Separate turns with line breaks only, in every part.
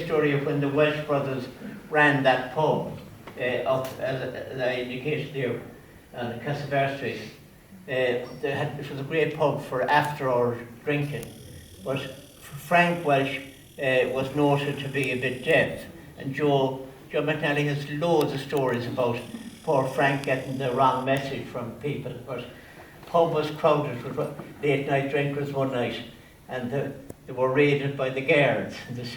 story of when the Welsh brothers ran that pub up, as I indicated there, on Castlecourt Street. It was a great pub for after-hours drinking, but Frank Welsh was noted to be a bit deaf, and Joe Mc Nally has loads of stories about poor Frank getting the wrong message from people. But the pub was crowded with late night drinkers one night, and they were raided by the guards. This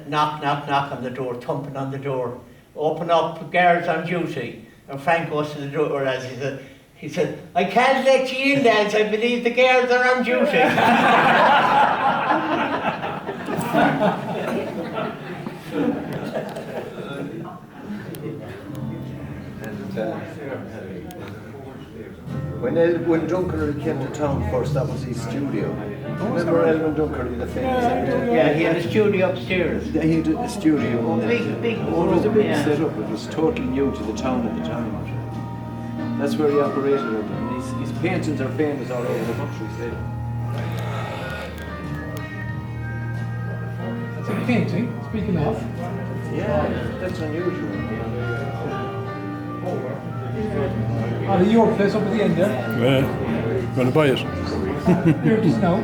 knock on the door, thumping on the door. Open up, guards on duty. And Frank goes to the door as he said, I can't let you in, lads, I believe the guards are on duty.
When Dunkery came to town first, that was his studio. Remember Elvin Dunkery, the famous actor?
Yeah, he had a studio upstairs.
Yeah, he did the studio.
Oh, big.
It was a big setup. It was totally new to the town at the time. That's where he operated it. And his paintings are famous all over the country still.
That's a painting, speaking of.
Yeah, that's unusual.
Out of your place up at the end there.
Yeah, going to buy it.
Here just now.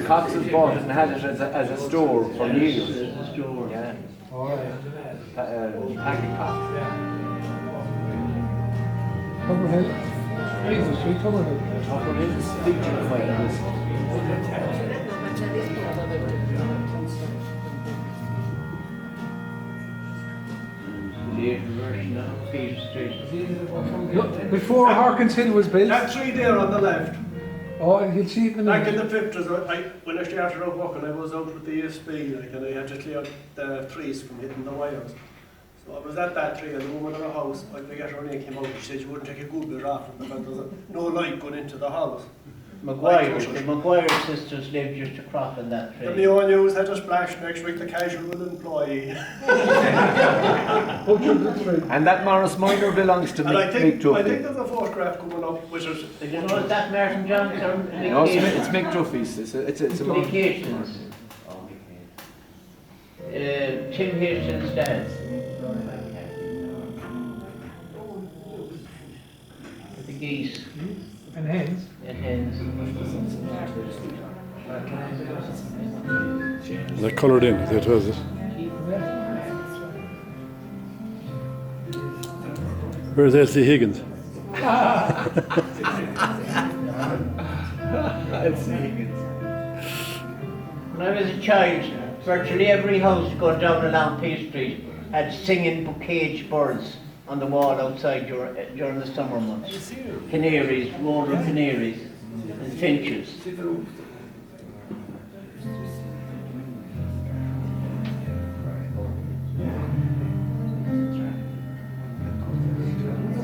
Cox's bought it and had it as a store for years. Yeah. Packet Cox.
Cumberhill. Hazel Street, Cumberhill.
Cumberhill's featured quite a list.
Look, before Harkins Hill was built.
That tree there on the left.
Oh, you'll see it in a
Back in
minute.
the 50s, when I started out working, I was out with the ESB, and I had to clear the trees from hitting the wires. So I was at that tree, and the woman in the house, I forget her name, came out and she said she wouldn't take a good bit off it because there's no light going into the house.
The Maguire sisters lived just across on that
The
tree.
Neo News had a splash next week, the casual employee.
And that Morris Minor belongs to
And I
Mick
think
Duffy.
there's a photograph coming up which is...
Did you know that Martin Johnson?
No, it's Mick Duffy's. It's a
Vacations. Tim Hastings' dad. The geese.
And hens.
And hens.
They're coloured in, that was it. Where's Elsie Higgins?
When I was a child, virtually every house going down along Peace Street had singing bouquet birds on the wall outside during the summer months. Canaries, roller canaries, and finches.
Come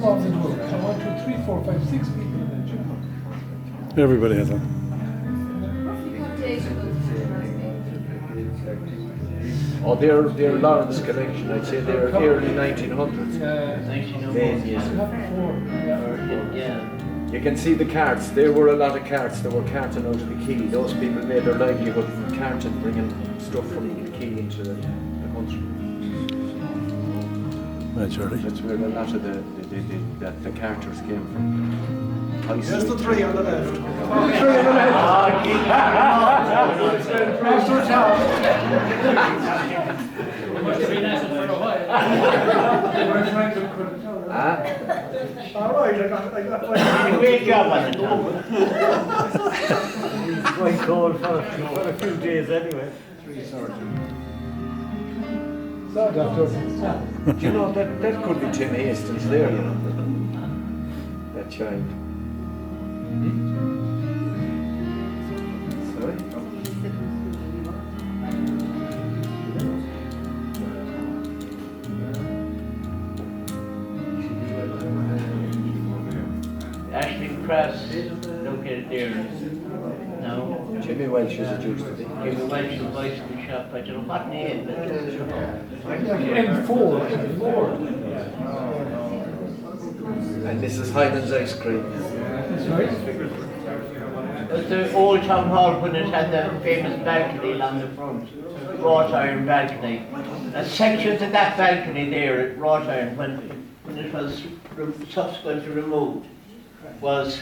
on, then look. 1, 2, 3, 4, 5, 6 people in there.
Everybody has one.
Oh, they're Lawrence collection. I'd say they're early 1900s.
Yeah.
You can see the carts. There were a lot of carts. There were carting out of the quay. Those people made their livelihood from carting, bringing stuff from the quay into the country.
Right, Charlie.
That's where a lot of the carters came from.
There's the tree on the left. All right, I got
Great job on it.
It's quite cold for a few days anyway.
Do you know that could be Tim Hastings there, you know, that child. Sorry?
Ashley Crafts located there. No.
Jimmy Welsh is a Jewish to be.
Jimmy Welsh, the bicycle shop. I don't know what name.
M4.
Mrs. Hyland's ice cream.
That's right.
It was the old town hall when it had the famous balcony along the front, wrought iron balcony. Sections of that balcony there, wrought iron, when it was subsequently removed, was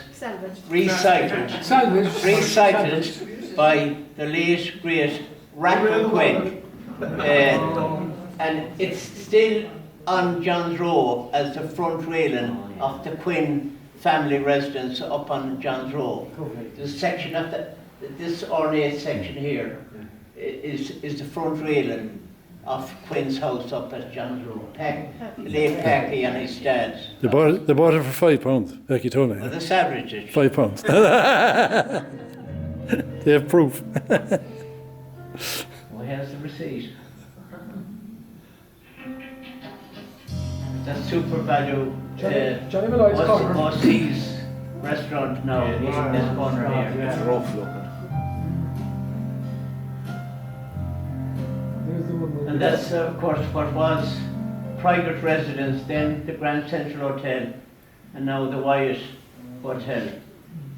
recycled. Recycled by the late great Randall Quinn. And it's still on John's Row as the front railing of the Quinn family residence up on John's Row. The section of this ornate section here is the front railing of Quinn's house up at John's Row. Late Packy and his dad's.
They bought it for £5, like you told me.
Well, the savage did.
£5. They have proof.
Well, here's the receipt. That's super value.
Johnny Malloy's cover.
O'C's restaurant now in this corner here.
It's rough looking.
There's the one with
And that's of course what was private residence, then the Grand Central Hotel, and now the Wyatt Hotel.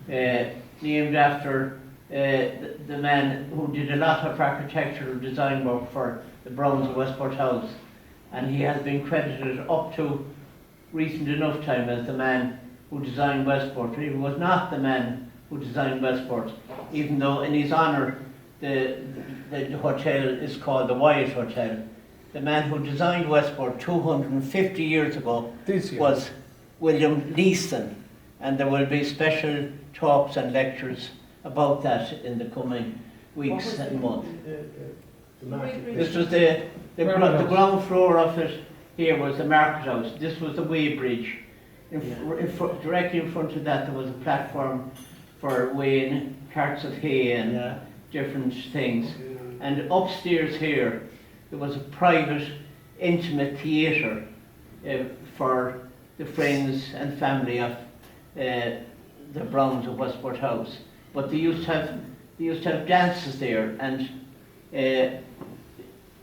Named after the man who did a lot of architectural design work for the Browns of Westport House. And he has been credited up to recent enough time as the man who designed Westport. He was not the man who designed Westport, even though in his honour the hotel is called the Wyatt Hotel. The man who designed Westport 250 years ago was William Leeson, and there will be special talks and lectures about that in the coming weeks and months. This was the ground floor of it. Here was the market house. This was the weighbridge. Directly in front of that there was a platform for weighing carts of hay and different things. And upstairs here there was a private, intimate theatre for the friends and family of the Browns of Westport House. But they used to have dances there, and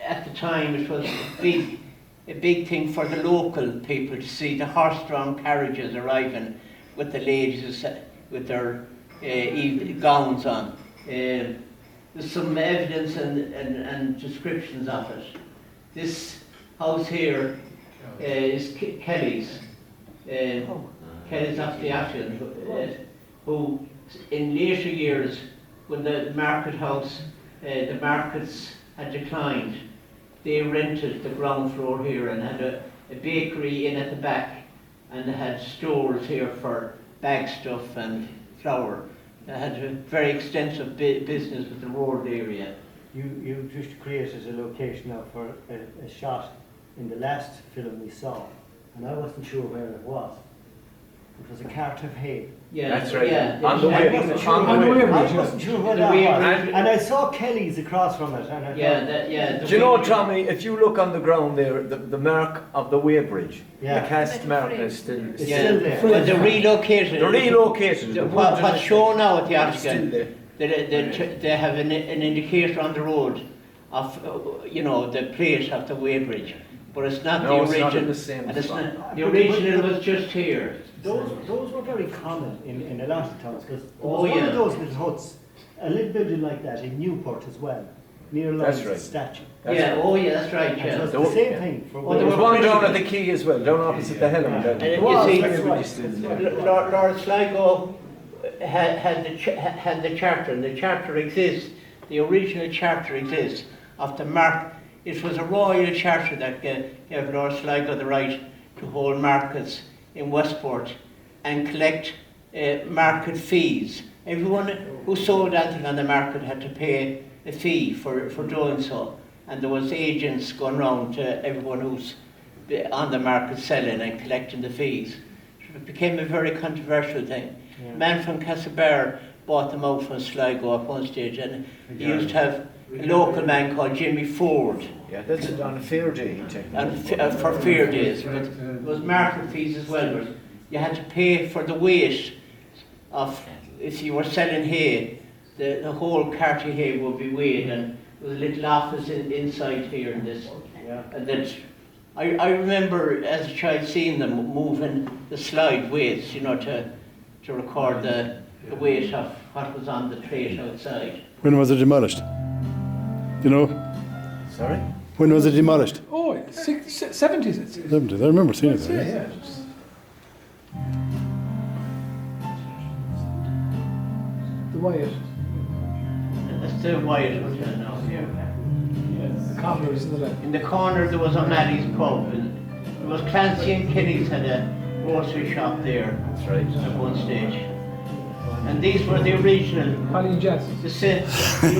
at the time it was a big thing for the local people to see the horse-drawn carriages arriving with the ladies with their gowns on. There's some evidence and descriptions of it. This house here is Kelly's. Kelly's of the Ashton, who in later years, when the market house, the markets had declined, they rented the ground floor here and had a bakery in at the back, and they had stores here for bag stuff and flour. They had a very extensive business with the road area.
You just created a location now for a shot in the last film we saw, and I wasn't sure where it was. It was a cart of hay.
Yeah,
That's right.
Yeah,
On the way.
I wasn't sure what that was.
And
And I saw Kelly's across from it. And I thought,
Do you know, Tommy, if you look on the ground there, the mark of the weighbridge, the cast mark is still
It's still there.
But they relocated.
They're relocated.
What's shown now at the
Still
Article,
there.
they have an indicator on the road of, the place of the weighbridge. But it's not
No,
the
it's
original.
not in the same
and it's
spot.
not, the original was just here.
Those were very common in a lot of towns, because
Oh,
one
yeah.
of those little huts, a little building like that in Newport as well, near
That's
Lyon's
right.
statue.
That's right,
And it
yeah.
was the same thing for
Oh, there
There's
were
one
Christian-
down at the quay as well, down opposite the Helen.
And
It
you
was,
see,
that's right.
still there.
Lord Sligo had the charter, and the charter exists. The original charter exists of the mark. It was a royal charter that gave Lord Sligo the right to hold markets in Westport and collect market fees. Everyone who sold anything on the market had to pay a fee for doing so, and there was agents going round to everyone who's on the market selling and collecting the fees. So it became a very controversial thing. A man from Castlecourt bought them out from Sligo at one stage, and he used to have a local man called Jimmy Ford.
Yeah, that's it on a fair day, he took.
And for fair days, but there was market fees as well. But you had to pay for the weight of, if you were selling hay, the whole cart of hay would be weighed, and there was a little office inside here in this. And that I remember as a child seeing them moving the slide weights, you know, to record the weight of what was on the crate outside.
When was it demolished? You know?
Sorry?
When was it demolished?
Oh, 70s it says.
70s. I remember seeing it.
Yeah,
Yeah.
yeah. The Wyatt.
That's the Wyatt Hotel now.
The Cobblers in the left.
In the corner there was O'Malley's pub, and there was Clancy and Kenny's had a grocery shop there
That's right.
at one stage. And these were the original,
Holly and Jazz.
the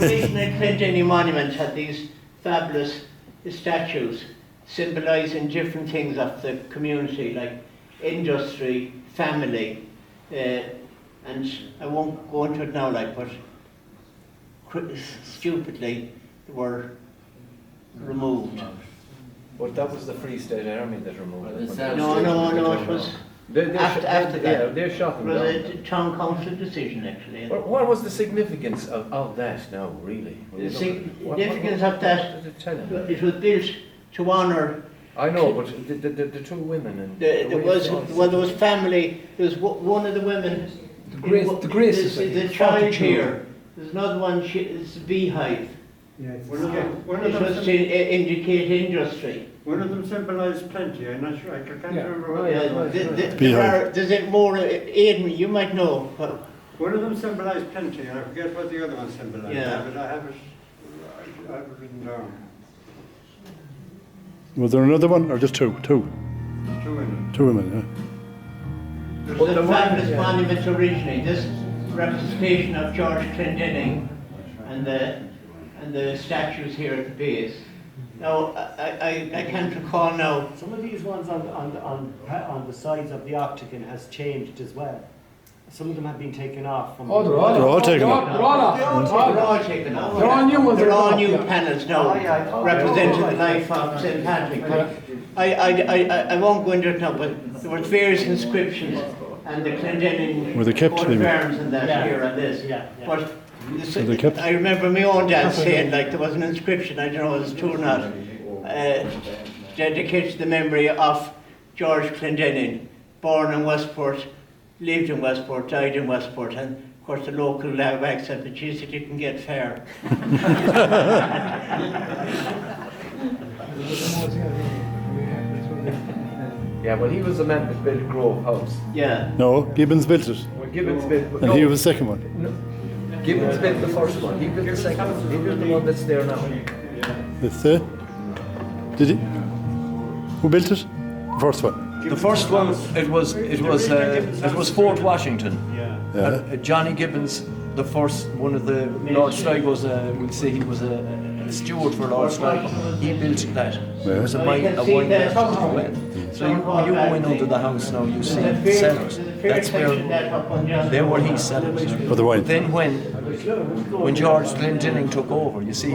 original Clendenny monument had these fabulous statues symbolising different things of the community, like industry, family, and I won't go into it now, like, but stupidly they were removed.
But that was the Free State Army that removed it.
No, it was after that.
Yeah, they shot
It
them
was
down.
a town council decision, actually.
What was the significance of that now, really?
The significance of that,
What did it tell you?
it was built to honour.
I know, but the two women and
There was family. There was one of the women.
The Grace Society.
The child here. There's another one. It's a beehive.
Yeah, it's
One of
It
them,
was to indicate industry.
one of them symbolised plenty. I'm not sure. I can't
Yeah.
remember what the other one.
Beehive.
There's it more. Aiden, you might know. But
One of them symbolised plenty, and I forget what the other one symbolised.
Yeah.
But I have it written down.
Was there another one or just two? Two.
Two in
Two women, yeah.
there's a fabulous monument originally. This representation of George Clendenning and the statues here at the base. Now, I can't recall now.
Some of these ones on the sides of the octagon has changed as well. Some of them have been taken off from.
Oh, they're all
taken off.
They're all off.
They're all taken off.
They're all new ones.
They're all
They're
new
all-
panels now,
Oh, yeah.
representing the life of St. Patrick. I won't go into it now, but there were various inscriptions and the Clendenning
Were they kept,
coat
they
of
were?
arms and that
Yeah.
here and this.
Yeah.
But this,
Were they kept?
I remember my own dad saying, like, there was an inscription, I don't know if it's true or not, dedicated to the memory of George Clendenning, born in Westport, lived in Westport, died in Westport, and of course the local wag said, but geez, it didn't get fair.
yeah, well, he was the man that built Grove House.
Yeah.
No, Gibbons built it.
Well, Gibbons built.
And he was the second one.
Gibbons built the first one. He built the second one. He built the one that's there now.
It's there. Did he? Who built it? The first one.
The first one, it was Fort Washington.
Yeah.
Johnny Gibbons, the first one of the Lord Sligo's, we'll say he was a steward for Lord Sligo. He built that. It was a wine net as well. So you go in under the house now, you see the cellars. That's where they were his cellars.
For the wine.
Then when George Clendenning took over, you see,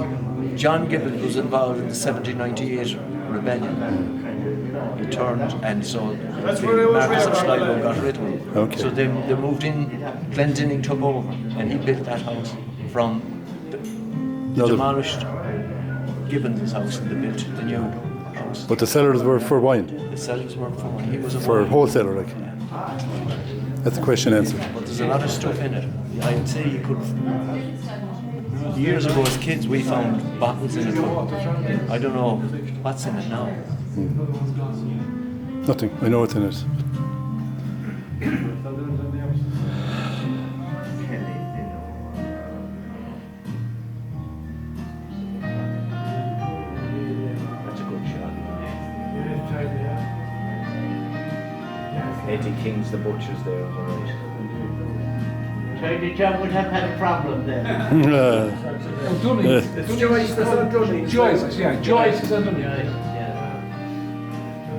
John Gibbons was involved in the 1798 rebellion. He turned, and so
That's where I was
Marcus of
raised,
Sligo got rid of him.
Okay.
So they moved in, Clendenning took over, and he built that house from the demolished Gibbons' house, and they built the new house.
But the cellars were for wine.
The cellars were for wine. He was a
For
wine.
wholesaler, like. That's the question answered.
But there's a lot of stuff in it. I'd say you could. Years ago, as kids, we found bottles in it. But I don't know what's in it now.
Nothing. I know what's in it.
That's a good shot. Eddie King's the butcher's there on the right.
Charlie John would have had a problem then.
Oh, Dunning.
It's Joyce, that's not Johnny.
Joyce, yeah. Joyce is on Dunning.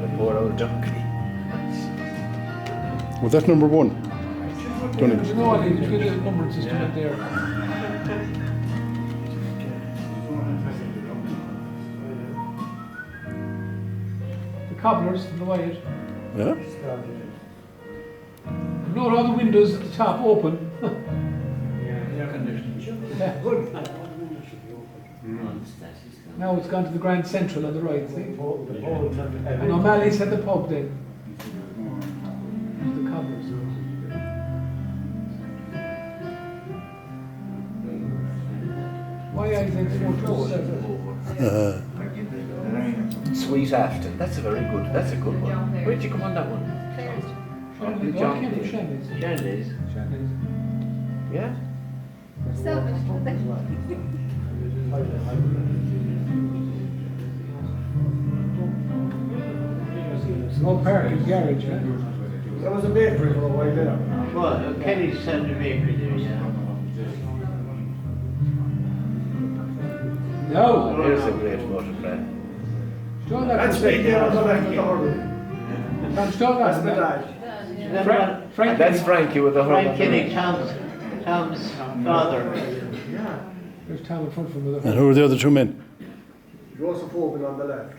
The poor old donkey.
Was that number one? Dunning.
You know what, you get the numbering system in there. The Cobblers from the Wyatt.
Yeah?
Note all the windows at the top open. Now it's gone to the Grand Central on the right, see?
The poles have
And O'Malley's had the pub then. The covers. Why is it 427?
Sweet Afton. That's a good one. Where'd you come on that one?
Shanley's. Oh, I came from Shanley's.
Shanley's.
Shanley's.
Yeah?
Small parking garage, huh?
There was a bakery for a while there.
Well, Kenny's Centre Bakery there, yeah.
No!
Here's a great photograph.
John,
That's me here on the left of the harbor. That's the dad.
Frank,
That's Frankie with the
Frank
whole.
Kenny, Tom's father.
There's Tom in front from the
And who were the other two men?
Joseph Hogan on the left.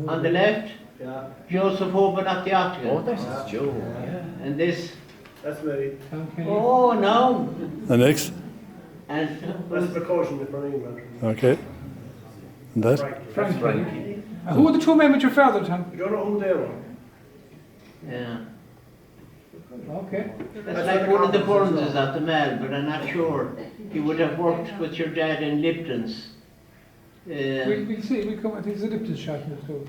On the left,
Yeah.
Joseph Hoban at the Octagon.
Oh, this is Joe. Yeah.
And this,
That's me.
Tom Kenny.
oh no.
The next?
And
That's the caution from England.
Okay. And that?
That's Frankie.
Who are the two men with your father, Tom?
You don't know who they were?
yeah.
Okay.
That's like one of the Burns at the Mall, but I'm not sure. He would have worked with your dad in Lipton's.
We'll see. We'll come. I think there's a Lipton shot next door.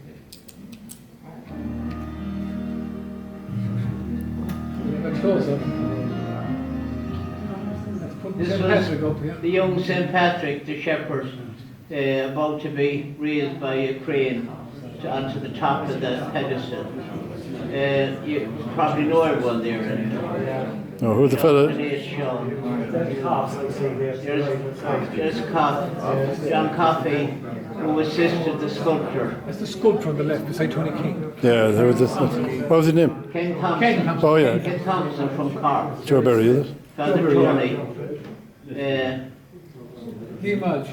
That's close up. Let's put
This
St.
was
Patrick up here.
the young St. Patrick, the shepherd, about to be raised by a crane onto the top of the pedestal. You probably know everyone there.
Oh, who the fella?
There's cops, I see there.
There's John Coffey, who assisted the sculptor.
That's the sculptor on the left beside Tony King.
Yeah, there was this. What was his name?
Ken Thompson.
Ken Thompson.
Oh, yeah.
Ken Thompson from Cork.
Joe Berry, is it?
Father Tony.
Lee Mudge.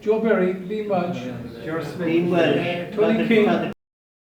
Joe Berry, Lee Mudge.
Dean Welsh.
Tony King.
Father